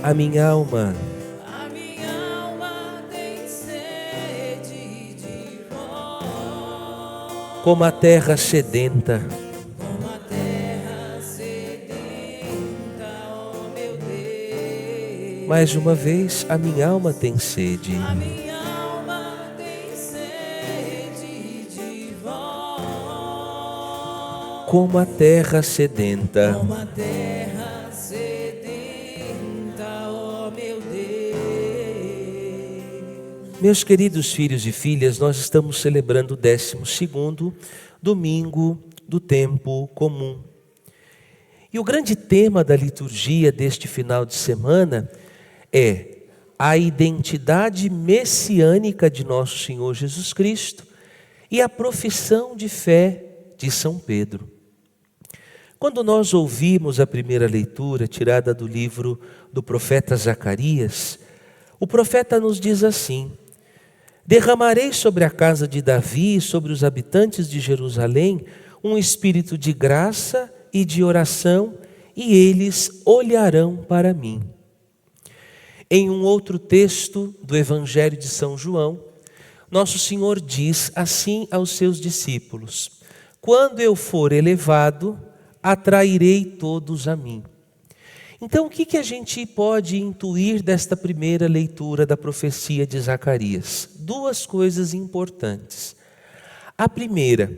A minha alma tem sede de vós, como a terra sedenta. como a terra sedenta, ó meu Deus. Mais uma vez, a minha alma tem sede. A minha alma tem sede de vós, Como a terra sedenta. como a terra sedenta, ó meu Deus. Meus queridos filhos e filhas, nós estamos celebrando o 12º domingo do tempo comum. E o grande tema da liturgia deste final de semana é a identidade messiânica de nosso Senhor Jesus Cristo e a profissão de fé de São Pedro. Quando nós ouvimos a primeira leitura tirada do livro do profeta Zacarias, o profeta nos diz assim: derramarei sobre a casa de Davi e sobre os habitantes de Jerusalém um espírito de graça e de oração, e eles olharão para mim. Em um outro texto do Evangelho de São João, nosso Senhor diz assim aos seus discípulos: quando eu for elevado, atrairei todos a mim. Então, o que a gente pode intuir desta primeira leitura da profecia de Zacarias? Duas coisas importantes. A primeira,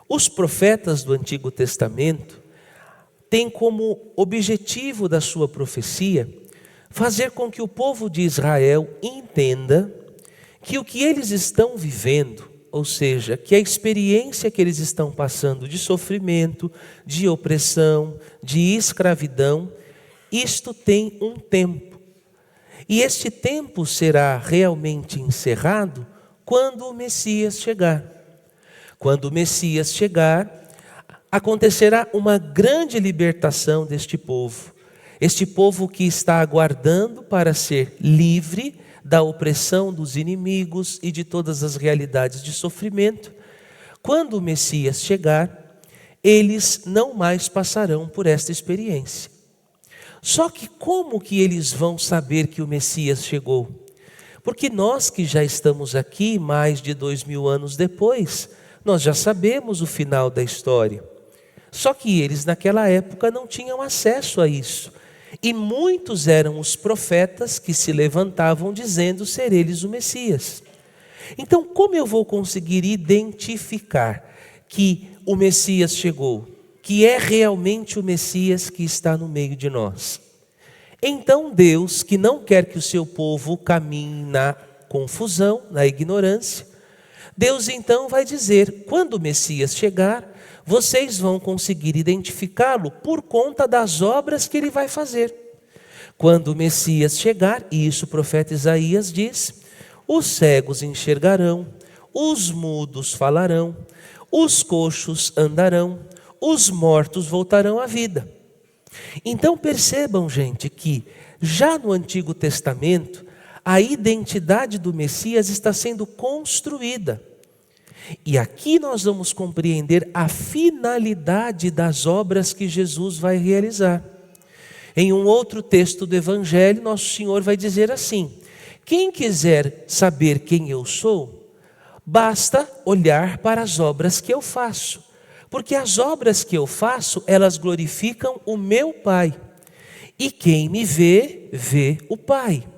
os profetas do Antigo Testamento têm como objetivo da sua profecia fazer com que o povo de Israel entenda que o que eles estão vivendo, ou seja, que a experiência que eles estão passando de sofrimento, de opressão, de escravidão, isto tem um tempo. E este tempo será realmente encerrado quando o Messias chegar. Quando o Messias chegar, acontecerá uma grande libertação deste povo. Este povo que está aguardando para ser livre da opressão dos inimigos e de todas as realidades de sofrimento. Quando o Messias chegar, eles não mais passarão por esta experiência. Só que como que eles vão saber que o Messias chegou? Porque nós que já estamos aqui mais de 2000 anos depois, nós já sabemos o final da história. Só que eles naquela época não tinham acesso a isso. E muitos eram os profetas que se levantavam dizendo ser eles o Messias. Então, como eu vou conseguir identificar que o Messias chegou, que é realmente o Messias que está no meio de nós? Então Deus, que não quer que o seu povo caminhe na confusão, na ignorância, Deus então vai dizer: quando o Messias chegar, vocês vão conseguir identificá-lo por conta das obras que ele vai fazer. Quando o Messias chegar, e isso o profeta Isaías diz, os cegos enxergarão, os mudos falarão, os coxos andarão, os mortos voltarão à vida. Então percebam, gente, que já no Antigo Testamento, a identidade do Messias está sendo construída. E aqui nós vamos compreender a finalidade das obras que Jesus vai realizar. Em um outro texto do Evangelho, nosso Senhor vai dizer assim: quem quiser saber quem eu sou, basta olhar para as obras que eu faço. Porque as obras que eu faço, elas glorificam o meu Pai. E quem me vê, vê o Pai.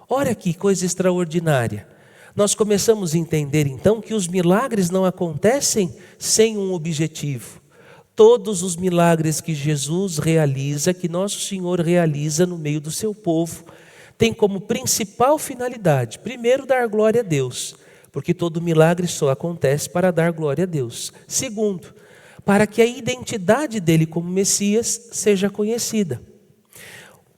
Olha que coisa extraordinária. Nós começamos a entender então que os milagres não acontecem sem um objetivo. Todos os milagres que Jesus realiza, que nosso Senhor realiza no meio do seu povo, tem como principal finalidade, primeiro, dar glória a Deus, porque todo milagre só acontece para dar glória a Deus. Segundo, para que a identidade dele como Messias seja conhecida.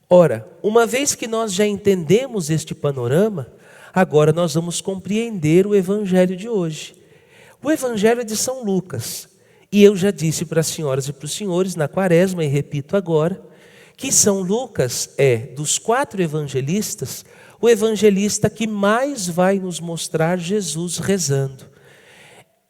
Ora, uma vez que nós já entendemos este panorama, agora nós vamos compreender o Evangelho de hoje. O Evangelho é de São Lucas. E eu já disse para as senhoras e para os senhores na Quaresma, e repito agora, que São Lucas é, dos 4 evangelistas, o evangelista que mais vai nos mostrar Jesus rezando.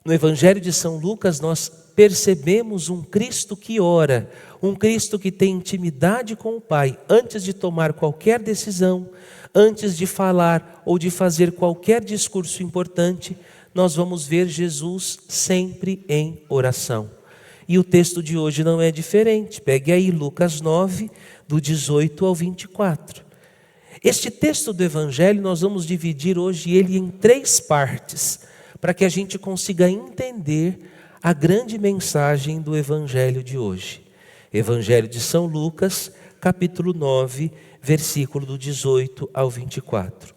No Evangelho de São Lucas, nós percebemos um Cristo que ora, um Cristo que tem intimidade com o Pai, antes de tomar qualquer decisão, antes de falar ou de fazer qualquer discurso importante, nós vamos ver Jesus sempre em oração. E o texto de hoje não é diferente. Pegue aí Lucas 9, do 18 ao 24. Este texto do Evangelho nós vamos dividir hoje ele em 3 partes, para que a gente consiga entender a grande mensagem do Evangelho de hoje. Evangelho de São Lucas, capítulo 9, versículo do 18 ao 24.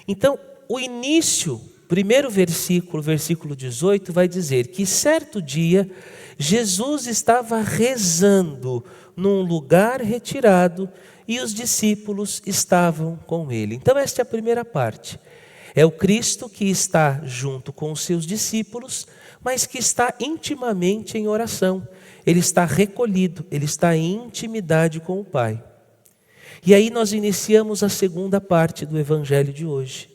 Então, o início, primeiro versículo, versículo 18, vai dizer que certo dia Jesus estava rezando num lugar retirado e os discípulos estavam com ele. Então, esta é a primeira parte. É o Cristo que está junto com os seus discípulos, mas que está intimamente em oração. Ele está recolhido, ele está em intimidade com o Pai. E aí nós iniciamos a segunda parte do Evangelho de hoje.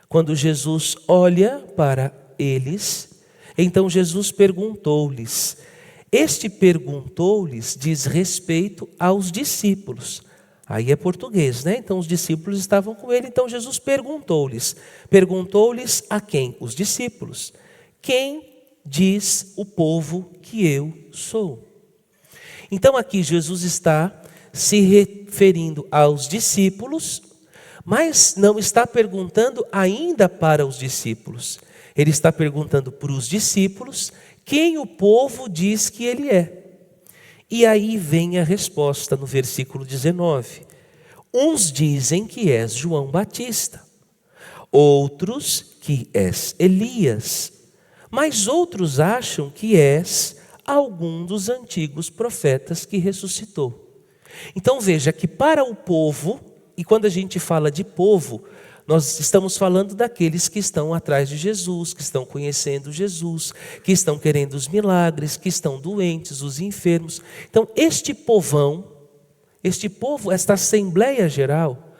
Quando Jesus olha para eles, então Jesus perguntou-lhes. Este perguntou-lhes diz respeito aos discípulos. Aí é português, né? Então os discípulos estavam com ele, então Jesus perguntou-lhes. Perguntou-lhes a quem? Os discípulos. Quem diz o povo que eu sou? Então aqui Jesus está se referindo aos discípulos, mas não está perguntando ainda para os discípulos. Ele está perguntando para os discípulos quem o povo diz que ele é. E aí vem a resposta no versículo 19. Uns dizem que és João Batista, outros que és Elias, mas outros acham que és algum dos antigos profetas que ressuscitou. Então veja que para o povo, e quando a gente fala de povo, nós estamos falando daqueles que estão atrás de Jesus, que estão conhecendo Jesus, que estão querendo os milagres, que estão doentes, os enfermos. Então este povão, este povo, esta Assembleia Geral,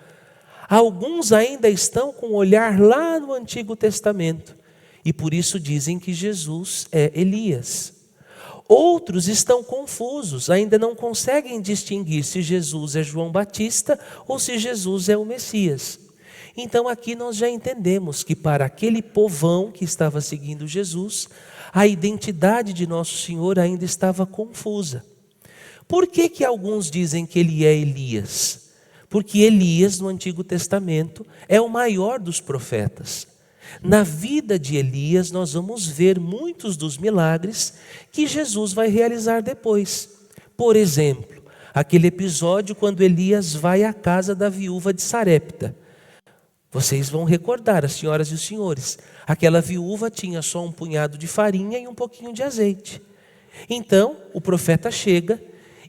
alguns ainda estão com o olhar lá no Antigo Testamento e por isso dizem que Jesus é Elias. Outros estão confusos, ainda não conseguem distinguir se Jesus é João Batista ou se Jesus é o Messias. Então aqui nós já entendemos que para aquele povão que estava seguindo Jesus, a identidade de Nosso Senhor ainda estava confusa. Por que alguns dizem que ele é Elias? Porque Elias no Antigo Testamento é o maior dos profetas. Na vida de Elias nós vamos ver muitos dos milagres que Jesus vai realizar depois. Por exemplo, aquele episódio quando Elias vai à casa da viúva de Sarepta. Vocês vão recordar, as senhoras e os senhores, aquela viúva tinha só um punhado de farinha e um pouquinho de azeite. Então, o profeta chega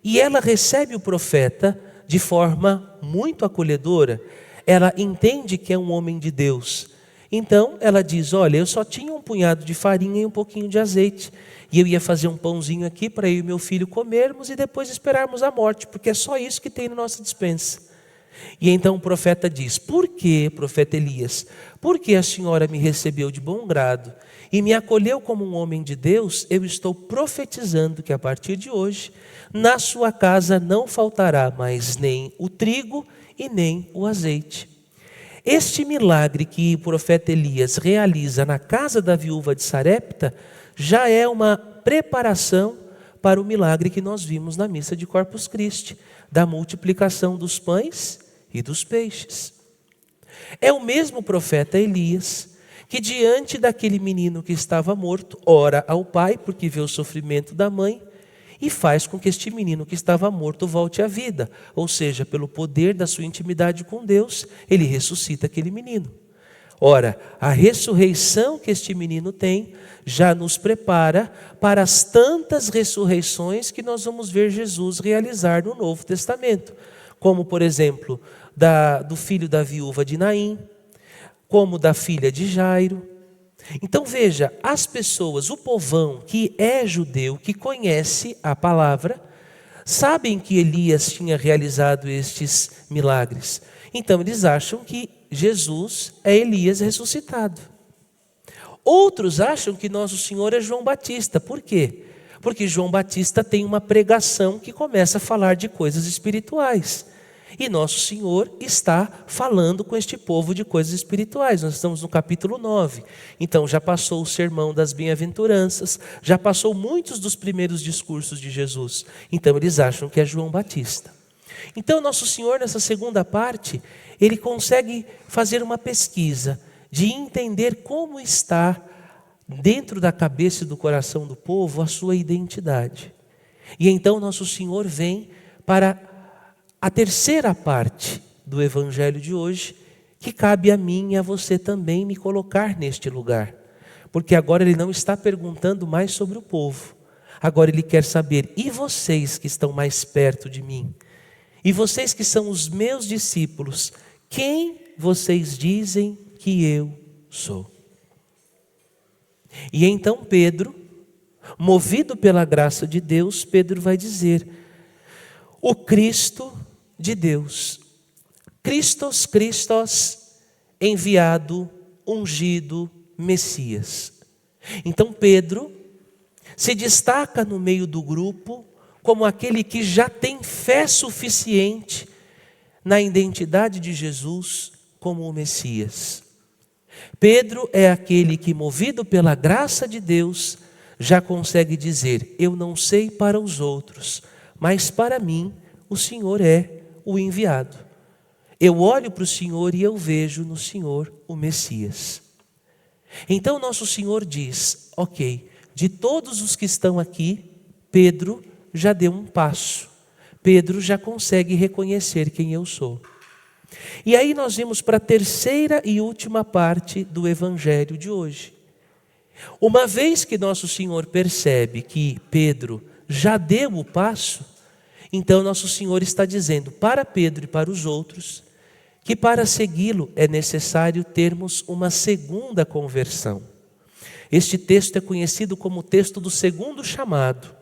e ela recebe o profeta de forma muito acolhedora. Ela entende que é um homem de Deus. Então, ela diz, olha, eu só tinha um punhado de farinha e um pouquinho de azeite. E eu ia fazer um pãozinho aqui para eu e meu filho comermos e depois esperarmos a morte, porque é só isso que tem na nossa despensa. E então o profeta diz, por que, profeta Elias, por que a senhora me recebeu de bom grado e me acolheu como um homem de Deus? Eu estou profetizando que a partir de hoje, na sua casa não faltará mais nem o trigo e nem o azeite. Este milagre que o profeta Elias realiza na casa da viúva de Sarepta, já é uma preparação para o milagre que nós vimos na missa de Corpus Christi, da multiplicação dos pães e dos peixes. É o mesmo profeta Elias que diante daquele menino que estava morto, ora ao Pai porque vê o sofrimento da mãe e faz com que este menino que estava morto volte à vida, ou seja, pelo poder da sua intimidade com Deus, ele ressuscita aquele menino. Ora, a ressurreição que este menino tem já nos prepara para as tantas ressurreições que nós vamos ver Jesus realizar no Novo Testamento, como por exemplo, do filho da viúva de Naim, como da filha de Jairo. Então veja, as pessoas, o povão que é judeu, que conhece a palavra, sabem que Elias tinha realizado estes milagres. Então eles acham que Jesus é Elias ressuscitado. Outros acham que nosso Senhor é João Batista. Por quê? Porque João Batista tem uma pregação que começa a falar de coisas espirituais. E nosso Senhor está falando com este povo de coisas espirituais. Nós estamos no capítulo 9. Então já passou o sermão das bem-aventuranças, já passou muitos dos primeiros discursos de Jesus. Então eles acham que é João Batista. Então nosso Senhor, nessa segunda parte, ele consegue fazer uma pesquisa de entender como está dentro da cabeça e do coração do povo a sua identidade. E então nosso Senhor vem para a terceira parte do evangelho de hoje, que cabe a mim e a você também me colocar neste lugar. Porque agora ele não está perguntando mais sobre o povo. Agora ele quer saber, e vocês que estão mais perto de mim? E vocês que são os meus discípulos, quem vocês dizem que eu sou? E então Pedro, movido pela graça de Deus, Pedro vai dizer: o Cristo de Deus, Christos, enviado, ungido, Messias. Então Pedro se destaca no meio do grupo como aquele que já tem fé suficiente na identidade de Jesus como o Messias. Pedro é aquele que, movido pela graça de Deus, já consegue dizer: eu não sei para os outros, mas para mim o Senhor é o enviado. Eu olho para o Senhor e eu vejo no Senhor o Messias. Então nosso Senhor diz: ok, de todos os que estão aqui, Pedro já deu um passo. Pedro já consegue reconhecer quem eu sou. E aí nós vamos para a terceira e última parte do evangelho de hoje. Uma vez que nosso Senhor percebe que Pedro já deu o passo, então nosso Senhor está dizendo para Pedro e para os outros que para segui-lo é necessário termos uma segunda conversão. Este texto é conhecido como o texto do segundo chamado.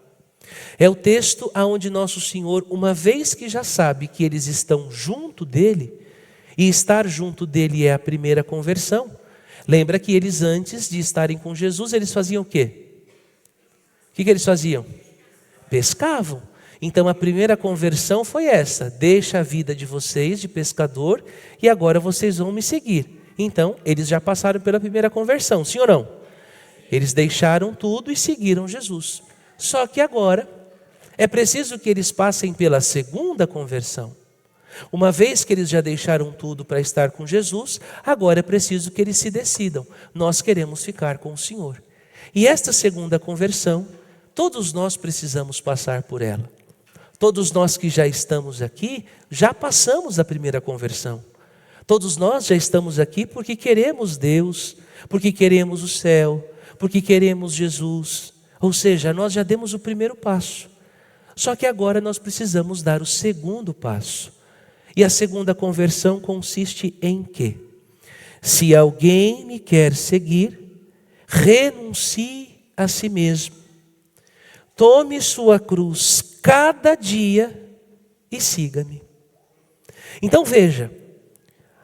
É o texto onde nosso Senhor, uma vez que já sabe que eles estão junto dele, e estar junto dele é a primeira conversão. Lembra que eles, antes de estarem com Jesus, eles faziam o quê? O que eles faziam? Pescavam. Então a primeira conversão foi essa: deixa a vida de vocês de pescador e agora vocês vão me seguir. Então eles já passaram pela primeira conversão, sim ou não? Eles deixaram tudo e seguiram Jesus. Só que agora é preciso que eles passem pela segunda conversão. Uma vez que eles já deixaram tudo para estar com Jesus, agora é preciso que eles se decidam: nós queremos ficar com o Senhor. E esta segunda conversão, todos nós precisamos passar por ela. Todos nós que já estamos aqui, já passamos a primeira conversão. Todos nós já estamos aqui porque queremos Deus, porque queremos o céu, porque queremos Jesus. Ou seja, nós já demos o primeiro passo. Só que agora nós precisamos dar o segundo passo. E a segunda conversão consiste em quê? Se alguém me quer seguir, renuncie a si mesmo. Tome sua cruz cada dia e siga-me. Então veja,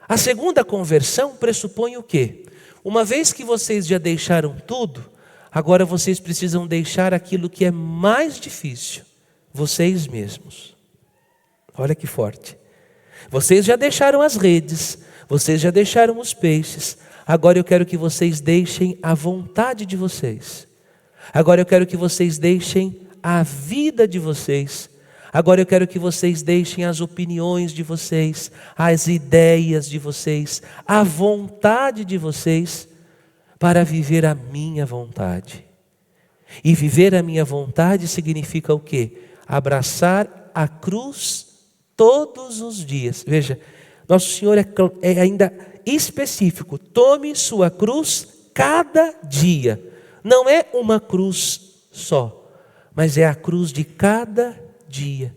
a segunda conversão pressupõe o quê? Uma vez que vocês já deixaram tudo, agora vocês precisam deixar aquilo que é mais difícil, vocês mesmos. Olha que forte. Vocês já deixaram as redes, vocês já deixaram os peixes, agora eu quero que vocês deixem a vontade de vocês. Agora eu quero que vocês deixem a vida de vocês. Agora eu quero que vocês deixem as opiniões de vocês, as ideias de vocês, a vontade de vocês, para viver a minha vontade. E viver a minha vontade significa o quê? Abraçar a cruz todos os dias. Veja, nosso Senhor é ainda específico: tome sua cruz cada dia. Não é uma cruz só, mas é a cruz de cada dia.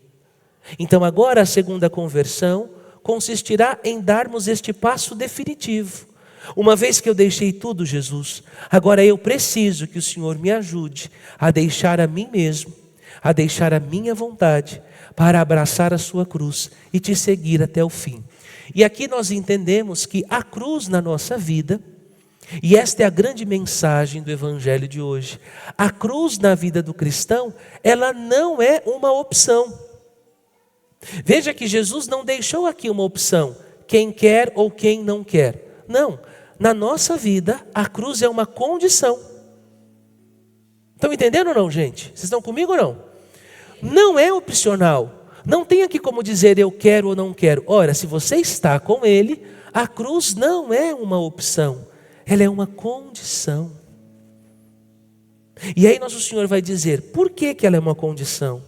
Então agora a segunda conversão consistirá em darmos este passo definitivo. Uma vez que eu deixei tudo, Jesus, agora eu preciso que o Senhor me ajude a deixar a mim mesmo, a deixar a minha vontade, para abraçar a sua cruz e te seguir até o fim. E aqui nós entendemos que a cruz na nossa vida E esta é a grande mensagem do Evangelho de hoje. A cruz na vida do cristão, ela não é uma opção. Veja que Jesus não deixou aqui uma opção, quem quer ou quem não quer. Não, na nossa vida, a cruz é uma condição. Estão entendendo ou não, gente? Vocês estão comigo ou não? Não é opcional. Não tem aqui como dizer eu quero ou não quero. Ora, se você está com Ele, a cruz não é uma opção. Ela é uma condição. E aí nosso Senhor vai dizer, por que ela é uma condição?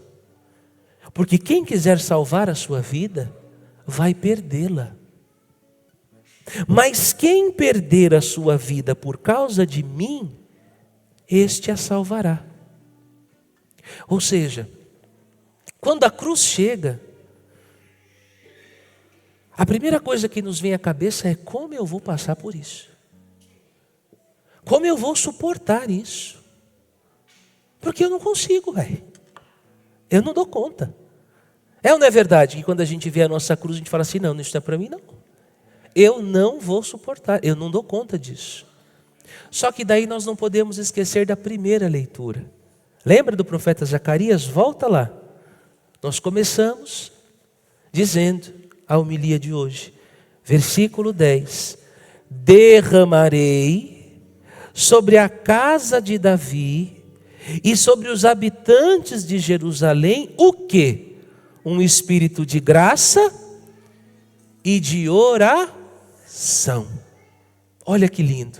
Porque quem quiser salvar a sua vida, vai perdê-la. Mas quem perder a sua vida por causa de mim, este a salvará. Ou seja, quando a cruz chega, a primeira coisa que nos vem à cabeça é como eu vou passar por isso? Como eu vou suportar isso? Porque eu não consigo, velho. Eu não dou conta. É ou não é verdade que quando a gente vê a nossa cruz, a gente fala assim, não, isso não é para mim não. Eu não vou suportar, eu não dou conta disso. Só que daí nós não podemos esquecer da primeira leitura. Lembra do profeta Zacarias? Volta lá. Nós começamos dizendo a homilia de hoje. Versículo 10. Derramarei sobre a casa de Davi e sobre os habitantes de Jerusalém o quê? Um espírito de graça e de oração. Olha que lindo.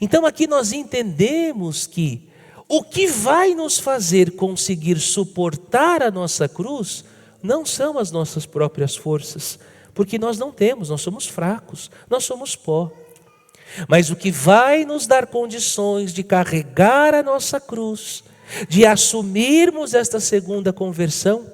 Então aqui nós entendemos que o que vai nos fazer conseguir suportar a nossa cruz não são as nossas próprias forças, porque nós não temos, nós somos fracos, nós somos pó. Mas o que vai nos dar condições de carregar a nossa cruz, de assumirmos esta segunda conversão,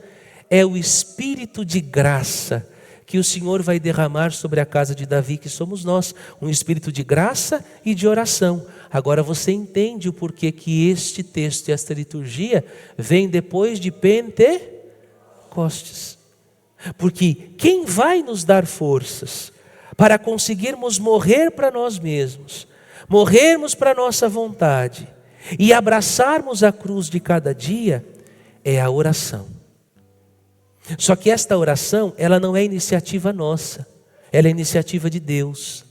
é o Espírito de graça que o Senhor vai derramar sobre a casa de Davi, que somos nós, um Espírito de graça e de oração. Agora você entende o porquê que este texto e esta liturgia vem depois de Pentecostes. Porque quem vai nos dar forças para conseguirmos morrer para nós mesmos, morrermos para a nossa vontade e abraçarmos a cruz de cada dia, é a oração. Só que esta oração, ela não é iniciativa nossa, ela é iniciativa de Deus.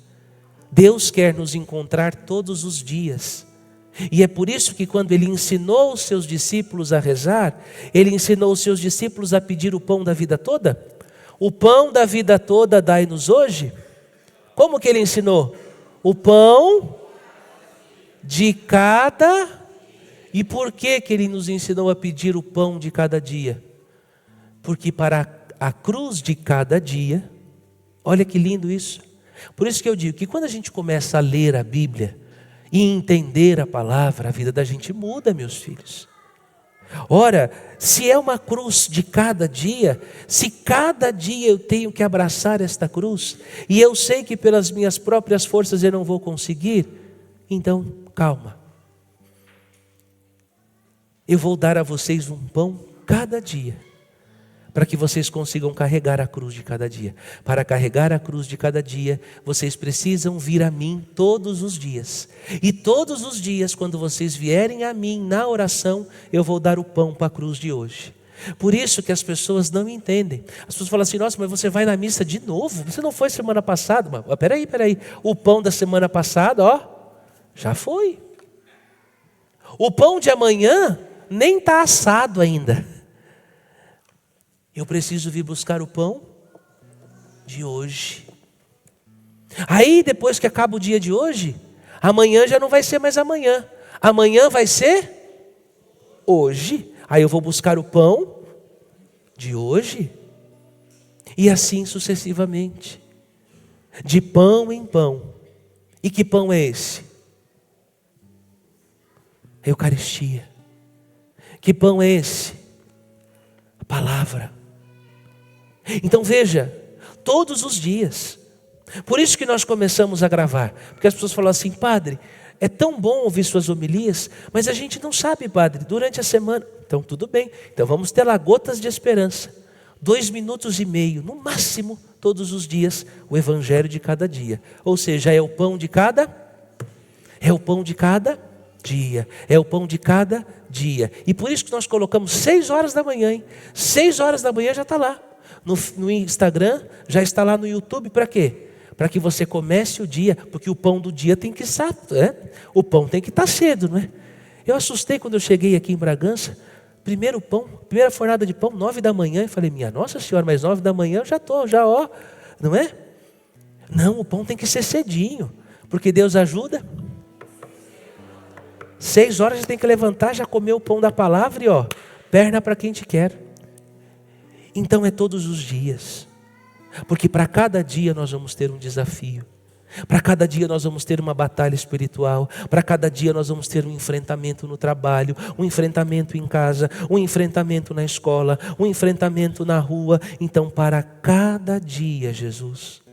Deus quer nos encontrar todos os dias. E é por isso que quando Ele ensinou os seus discípulos a rezar, Ele ensinou os seus discípulos a pedir o pão da vida toda. O pão da vida toda dai-nos hoje. Como que Ele ensinou? O pão de cada... E por que que Ele nos ensinou a pedir o pão de cada dia? Porque para a cruz de cada dia, olha que lindo isso. Por isso que eu digo que quando a gente começa a ler a Bíblia e entender a palavra, a vida da gente muda, meus filhos. Ora, se é uma cruz de cada dia, se cada dia eu tenho que abraçar esta cruz, e eu sei que pelas minhas próprias forças eu não vou conseguir, então calma. Eu vou dar a vocês um pão cada dia, para que vocês consigam carregar a cruz de cada dia. Para carregar a cruz de cada dia, vocês precisam vir a mim todos os dias. E todos os dias, quando vocês vierem a mim na oração, eu vou dar o pão para a cruz de hoje. Por isso que as pessoas não entendem. As pessoas falam assim, nossa, mas você vai na missa de novo? Você não foi semana passada? Mas, peraí. O pão da semana passada, ó, já foi. O pão de amanhã nem está assado ainda. Eu preciso vir buscar o pão de hoje. Aí depois que acaba o dia de hoje, amanhã já não vai ser mais amanhã. Amanhã vai ser hoje. Aí eu vou buscar o pão de hoje. E assim sucessivamente. De pão em pão. E que pão é esse? A Eucaristia. Que pão é esse? A palavra. Então veja, todos os dias. Por isso que nós começamos a gravar. Porque as pessoas falam assim, padre, é tão bom ouvir suas homilias, mas a gente não sabe, padre, durante a semana. Então tudo bem, então vamos ter lá gotas de esperança. 2 minutos e meio, no máximo, todos os dias, o evangelho de cada dia. Ou seja, é o pão de cada É o pão de cada dia. É o pão de cada dia. E por isso que nós colocamos 6 horas da manhã, hein? 6 horas da manhã já está lá. No Instagram, já está lá no YouTube, para quê? Para que você comece o dia, porque o pão do dia tem que estar, o pão tem que estar cedo, não é? Eu assustei quando eu cheguei aqui em Bragança, primeira fornada de pão, 9 da manhã, e falei, minha Nossa Senhora, mas 9 da manhã eu já estou, não é? Não, o pão tem que ser cedinho, porque Deus ajuda. 6 horas já tem que levantar, já comer o pão da palavra e perna para quem te quer. Então é todos os dias, porque para cada dia nós vamos ter um desafio. Para cada dia nós vamos ter uma batalha espiritual. Para cada dia nós vamos ter um enfrentamento no trabalho, um enfrentamento em casa, um enfrentamento na escola, um enfrentamento na rua. Então para cada dia, Jesus,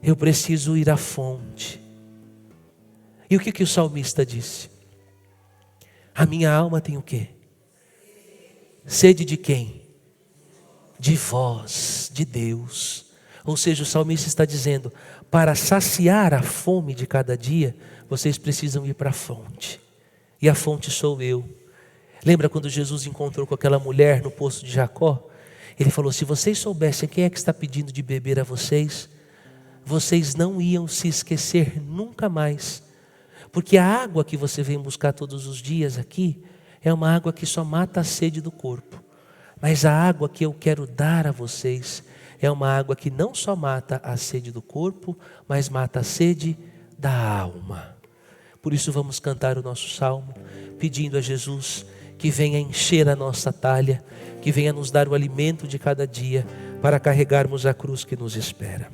eu preciso ir à fonte. E o que o salmista disse? A minha alma tem o quê? Sede de quem? De vós, de Deus. Ou seja, o salmista está dizendo, para saciar a fome de cada dia, vocês precisam ir para a fonte. E a fonte sou eu. Lembra quando Jesus encontrou com aquela mulher no poço de Jacó? Ele falou, se vocês soubessem quem é que está pedindo de beber a vocês, vocês não iam se esquecer nunca mais. Porque a água que você vem buscar todos os dias aqui, é uma água que só mata a sede do corpo. Mas a água que eu quero dar a vocês é uma água que não só mata a sede do corpo, mas mata a sede da alma. Por isso vamos cantar o nosso salmo, pedindo a Jesus que venha encher a nossa talha, que venha nos dar o alimento de cada dia, para carregarmos a cruz que nos espera.